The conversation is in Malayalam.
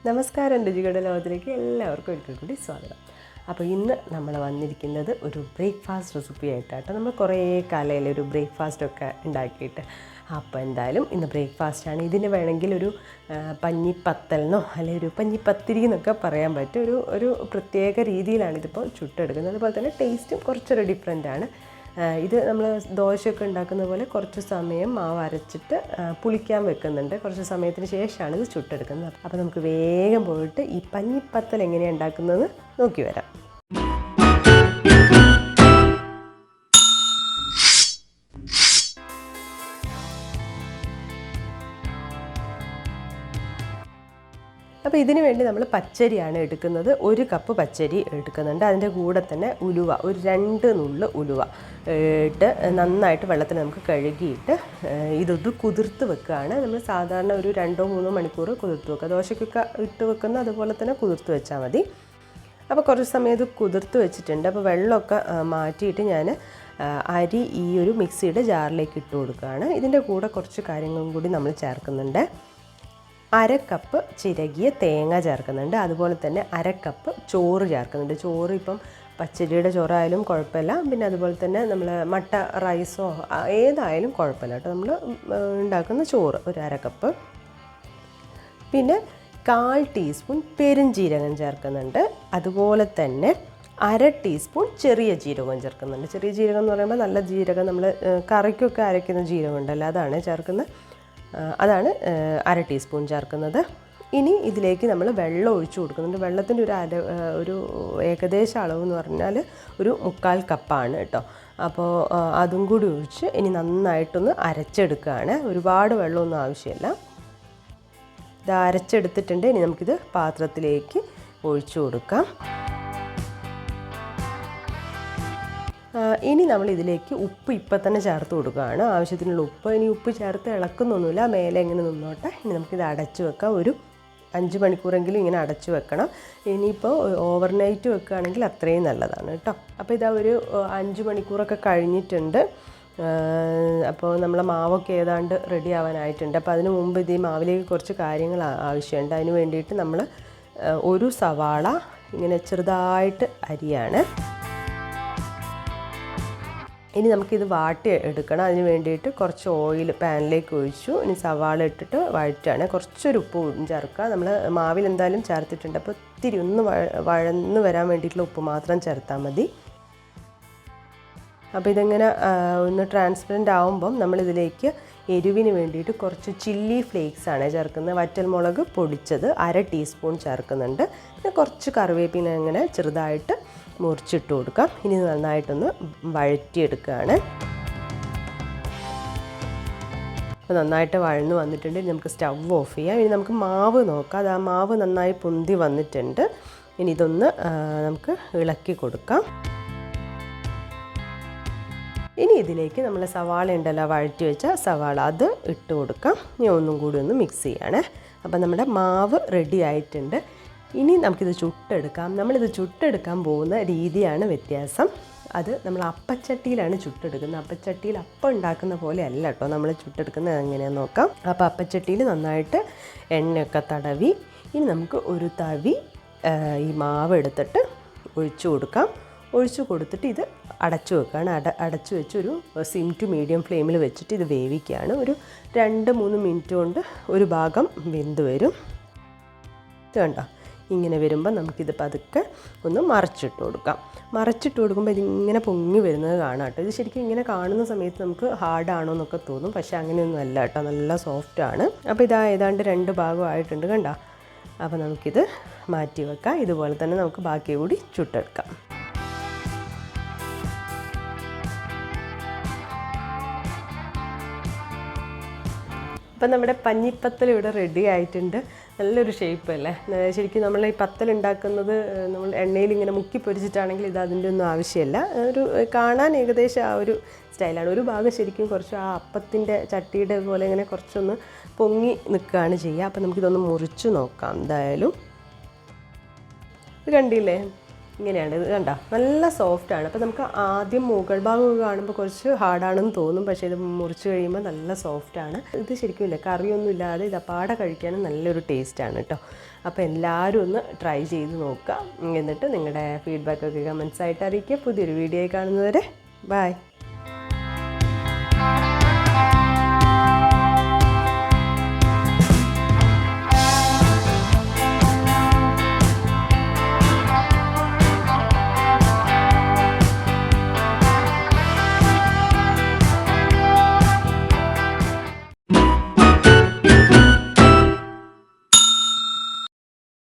നമസ്കാരം, രുചികളുടെ ലോകത്തിലേക്ക് എല്ലാവർക്കും ഒരിക്കൽ കൂടി സ്വാഗതം. അപ്പോൾ ഇന്ന് നമ്മൾ വന്നിരിക്കുന്നത് ഒരു ബ്രേക്ക്ഫാസ്റ്റ് റെസിപ്പി ആയിട്ടാട്ടോ. നമ്മൾ കുറേ കാലയിൽ ഒരു ബ്രേക്ക്ഫാസ്റ്റൊക്കെ ഉണ്ടാക്കിയിട്ട്, അപ്പോൾ എന്തായാലും ഇന്ന് ബ്രേക്ക്ഫാസ്റ്റാണ്. ഇതിന് വേണമെങ്കിൽ ഒരു പഞ്ഞിപ്പത്തലെന്നോ അല്ലെങ്കിൽ ഒരു പഞ്ഞിപ്പത്തിരി എന്നൊക്കെ പറയാൻ പറ്റും. ഒരു പ്രത്യേക രീതിയിലാണ് ഇതിപ്പോൾ ചുട്ടെടുക്കുന്നത്. അതുപോലെ തന്നെ ടേസ്റ്റും കുറച്ചൊരു ഡിഫറെൻ്റാണ്. ഇത് നമ്മൾ ദോശയൊക്കെ ഉണ്ടാക്കുന്ന പോലെ കുറച്ച് സമയം മാവ് അരച്ചിട്ട് പുളിക്കാൻ വെക്കുന്നുണ്ട്. കുറച്ച് സമയത്തിന് ശേഷമാണ് ഇത് ചുട്ടെടുക്കുന്നത്. അപ്പോൾ നമുക്ക് വേഗം പോയിട്ട് ഈ പഞ്ഞിപ്പത്തൽ എങ്ങനെയാണ് ഉണ്ടാക്കുന്നത് നോക്കി വരാം. അപ്പോൾ ഇതിന് വേണ്ടി നമ്മൾ പച്ചരിയാണ് എടുക്കുന്നത്. 1 കപ്പ് പച്ചരി എടുക്കുന്നുണ്ട്. അതിൻ്റെ കൂടെ തന്നെ ഉലുവ, ഒരു 2 നുള്ള് ഉലുവ ഇട്ട് നന്നായിട്ട് വെള്ളത്തിൽ നമുക്ക് കഴുകിയിട്ട് ഇതൊന്ന് കുതിർത്ത് വെക്കുകയാണ്. നമ്മൾ സാധാരണ ഒരു 2-3 മണിക്കൂർ കുതിർത്ത് വെക്കുക. ദോശയ്ക്കൊക്കെ ഇട്ട് വെക്കുന്ന അതുപോലെ തന്നെ കുതിർത്ത് വെച്ചാൽ മതി. അപ്പോൾ കുറച്ച് സമയം ഇത് കുതിർത്ത് വെച്ചിട്ടുണ്ട്. അപ്പോൾ വെള്ളമൊക്കെ മാറ്റിയിട്ട് ഞാൻ അരി ഈ ഒരു മിക്സിയുടെ ജാറിലേക്ക് ഇട്ട് കൊടുക്കുകയാണ്. ഇതിൻ്റെ കൂടെ കുറച്ച് കാര്യങ്ങളും കൂടി നമ്മൾ ചേർക്കുന്നുണ്ട്. 1/2 കപ്പ് ചിരകിയ തേങ്ങ ചേർക്കുന്നുണ്ട്. അതുപോലെ തന്നെ 1/2 കപ്പ് ചോറ് ചേർക്കുന്നുണ്ട്. ചോറ് ഇപ്പം പച്ചരിയുടെ ചോറായാലും കുഴപ്പമില്ല. പിന്നെ അതുപോലെ തന്നെ നമ്മൾ മട്ട റൈസോ ഏതായാലും കുഴപ്പമില്ല കേട്ടോ. നമ്മൾ ഉണ്ടാക്കുന്ന ചോറ് ഒരു 1/2 കപ്പ്. പിന്നെ 1/4 ടീസ്പൂൺ പെരുംജീരകം ചേർക്കുന്നുണ്ട്. അതുപോലെ തന്നെ 1/2 ടീസ്പൂൺ ചെറിയ ജീരകവും ചേർക്കുന്നുണ്ട്. ചെറിയ ജീരകം എന്ന് പറയുമ്പോൾ നല്ല ജീരകം, നമ്മൾ കറിക്കൊക്കെ അരയ്ക്കുന്ന ജീരകം ഉണ്ടല്ലോ, അതാണ് ചേർക്കുന്നത്. അതാണ് 1/2 ടീസ്പൂൺ ചേർക്കുന്നത്. ഇനി ഇതിലേക്ക് നമ്മൾ വെള്ളം ഒഴിച്ചു കൊടുക്കുന്നുണ്ട്. വെള്ളത്തിൻ്റെ ഒരു ഏകദേശ അളവ് എന്ന് പറഞ്ഞാൽ ഒരു 1/4 കപ്പാണ് കേട്ടോ. അപ്പോൾ അതും കൂടി ഒഴിച്ച് ഇനി നന്നായിട്ടൊന്ന് അരച്ചെടുക്കുകയാണ്. ഒരുപാട് വെള്ളമൊന്നും ആവശ്യമില്ല. ഇത് അരച്ചെടുത്തിട്ടുണ്ട്. ഇനി നമുക്കിത് പാത്രത്തിലേക്ക് ഒഴിച്ചു കൊടുക്കാം. ഇനി നമ്മൾ ഇതിലേക്ക് ഉപ്പ് ഇപ്പം തന്നെ ചേർത്ത് കൊടുക്കുകയാണ്. ആവശ്യത്തിനുള്ള ഉപ്പ്. ഇനി ഉപ്പ് ചേർത്ത് ഇളക്കുന്നൊന്നുമില്ല, മേലെ എങ്ങനെ നിന്നോട്ടെ. ഇനി നമുക്കിത് അടച്ചു വെക്കാം. ഒരു 5 മണിക്കൂറെങ്കിലും ഇങ്ങനെ അടച്ചു വെക്കണം. ഇനിയിപ്പോൾ ഓവർനൈറ്റ് വെക്കുകയാണെങ്കിൽ അത്രയും നല്ലതാണ് കേട്ടോ. അപ്പോൾ ഇതാ ഒരു 5 മണിക്കൂറൊക്കെ കഴിഞ്ഞിട്ടുണ്ട്. അപ്പോൾ നമ്മളെ മാവൊക്കെ ഏതാണ്ട് റെഡി ആവാനായിട്ടുണ്ട്. അപ്പോൾ അതിന് മുമ്പ് ഇത് ഈ മാവിലേക്ക് കുറച്ച് കാര്യങ്ങൾ ആവശ്യമുണ്ട്. അതിന് വേണ്ടിയിട്ട് നമ്മൾ ഒരു സവാള ഇങ്ങനെ ചെറുതായിട്ട് അരിയാണ്. ഇനി നമുക്കിത് വാട്ടി എടുക്കണം. അതിന് വേണ്ടിയിട്ട് കുറച്ച് ഓയിൽ പാനിലേക്ക് ഒഴിച്ചു. ഇനി സവാള ഇട്ടിട്ട് വഴറ്റാണ്. കുറച്ചൊരു ഉപ്പ് ചേർക്കുക. നമ്മൾ മാവിൽ എന്തായാലും ചേർത്തിട്ടുണ്ട്. അപ്പോൾ ഇത്തിരി ഒന്ന് വഴന്ന് വരാൻ വേണ്ടിയിട്ടുള്ള ഉപ്പ് മാത്രം ചേർത്താൽ മതി. അപ്പോൾ ഇതിങ്ങനെ ഒന്ന് ട്രാൻസ്പെറൻറ്റ് ആകുമ്പം നമ്മളിതിലേക്ക് എരിവിന് വേണ്ടിയിട്ട് കുറച്ച് ചില്ലി ഫ്ലേക്സാണ് ചേർക്കുന്നത്. വറ്റൽമുളക് പൊടിച്ചത് 1/2 ടീസ്പൂൺ ചേർക്കുന്നുണ്ട്. പിന്നെ കുറച്ച് കറിവേപ്പില ഇങ്ങനെ ചെറുതായിട്ട് മുറിച്ചിട്ട് കൊടുക്കാം. ഇനി നന്നായിട്ടൊന്ന് വഴറ്റിയെടുക്കുകയാണ്. അപ്പോൾ നന്നായിട്ട് വഴന്ന് വന്നിട്ടുണ്ട്. ഇനി നമുക്ക് സ്റ്റവ് ഓഫ് ചെയ്യാം. ഇനി നമുക്ക് മാവ് നോക്കാം. അത് ആ മാവ് നന്നായി പൊന്തി വന്നിട്ടുണ്ട്. ഇനി ഇതൊന്ന് നമുക്ക് ഇളക്കി കൊടുക്കാം. ഇനി ഇതിലേക്ക് നമ്മൾ സവാള ഉണ്ടല്ലോ, വഴറ്റി വെച്ച സവാള, അത് ഇട്ട് കൊടുക്കാം. ഇനി ഒന്നും കൂടി ഒന്ന് മിക്സ് ചെയ്യണേ. അപ്പം നമ്മുടെ മാവ് റെഡി ആയിട്ടുണ്ട്. ഇനി നമുക്കിത് ചുട്ടെടുക്കാം. നമ്മളിത് ചുട്ടെടുക്കാൻ പോകുന്ന രീതിയാണ് വ്യത്യാസം. അത് നമ്മൾ അപ്പച്ചട്ടിയിലാണ് ചുട്ടെടുക്കുന്നത്. അപ്പച്ചട്ടിയിൽ അപ്പം ഉണ്ടാക്കുന്ന പോലെ അല്ല കേട്ടോ നമ്മൾ ചുട്ടെടുക്കുന്നത്. എങ്ങനെയാണെന്ന് നോക്കാം. അപ്പോൾ അപ്പച്ചട്ടിയിൽ നന്നായിട്ട് എണ്ണയൊക്കെ തടവി ഇനി നമുക്ക് ഒരു തവി ഈ മാവ് എടുത്തിട്ട് ഒഴിച്ചു കൊടുക്കാം. ഒഴിച്ചു കൊടുത്തിട്ട് ഇത് അടച്ചു വെക്കുകയാണ്. അടച്ചു വെച്ച് ഒരു സിം ടു മീഡിയം ഫ്ലെയിമിൽ വെച്ചിട്ട് ഇത് വേവിക്കുകയാണ്. ഒരു 2-3 മിനിറ്റ് കൊണ്ട് ഒരു ഭാഗം വെന്ത് വരും. ഇത് കണ്ടോ, ഇങ്ങനെ വരുമ്പോൾ നമുക്കിത് പതുക്കെ ഒന്ന് മറിച്ചിട്ട് കൊടുക്കാം. മറിച്ചിട്ട് കൊടുക്കുമ്പോൾ ഇതിങ്ങനെ പൊങ്ങി വരുന്നത് കാണാം കേട്ടോ. ഇത് ശരിക്കും ഇങ്ങനെ കാണുന്ന സമയത്ത് നമുക്ക് ഹാർഡാണോ എന്നൊക്കെ തോന്നും. പക്ഷേ അങ്ങനെയൊന്നും അല്ല കേട്ടോ, നല്ല സോഫ്റ്റാണ്. അപ്പോൾ ഇതാ ഏതാണ്ട് 2 ഭാഗമായിട്ടുണ്ട് കണ്ടോ. അപ്പോൾ നമുക്കിത് മാറ്റി വെക്കാം. ഇതുപോലെ തന്നെ നമുക്ക് ബാക്കി കൂടി ചുട്ടെടുക്കാം. ഇപ്പം നമ്മുടെ പഞ്ഞിപ്പത്തൽ ഇവിടെ റെഡി ആയിട്ടുണ്ട്. നല്ലൊരു ഷേപ്പ് അല്ലേ. ശരിക്കും നമ്മൾ ഈ പത്തൽ ഉണ്ടാക്കുന്നത് നമ്മൾ എണ്ണയിൽ ഇങ്ങനെ മുക്കി പൊരിച്ചിട്ടാണെങ്കിൽ ഇത് അതിൻ്റെ ഒന്നും ആവശ്യമില്ല. ഒരു കാണാൻ ഏകദേശം ആ ഒരു സ്റ്റൈലാണ്. ഒരു ഭാഗം ശരിക്കും കുറച്ച് ആ അപ്പത്തിൻ്റെ ചട്ടിയുടെ പോലെ ഇങ്ങനെ കുറച്ചൊന്ന് പൊങ്ങി നിൽക്കുകയാണ് ചെയ്യുക. അപ്പം നമുക്കിതൊന്ന് മുറിച്ച് നോക്കാം. എന്തായാലും ഇത് കണ്ടില്ലേ, ഇങ്ങനെയാണ് ഇത് കണ്ടോ, നല്ല സോഫ്റ്റാണ്. അപ്പോൾ നമുക്ക് ആദ്യം മുകൾ ഭാഗം കാണുമ്പോൾ കുറച്ച് ഹാർഡാണെന്ന് തോന്നും, പക്ഷേ ഇത് മുറിച്ച് കഴിയുമ്പോൾ നല്ല സോഫ്റ്റാണ്. ഇത് ശരിക്കും ഇല്ല കറിയൊന്നും ഇല്ലാതെ ഇത് അപ്പാടെ കഴിക്കാനും നല്ലൊരു ടേസ്റ്റാണ് കേട്ടോ. അപ്പോൾ എല്ലാവരും ഒന്ന് ട്രൈ ചെയ്ത് നോക്കുക. എന്നിട്ട് നിങ്ങളുടെ ഫീഡ്ബാക്കൊക്കെ കമൻസായിട്ട് അറിയിക്കുക. പുതിയൊരു വീഡിയോ കാണുന്നവരെ ബൈ.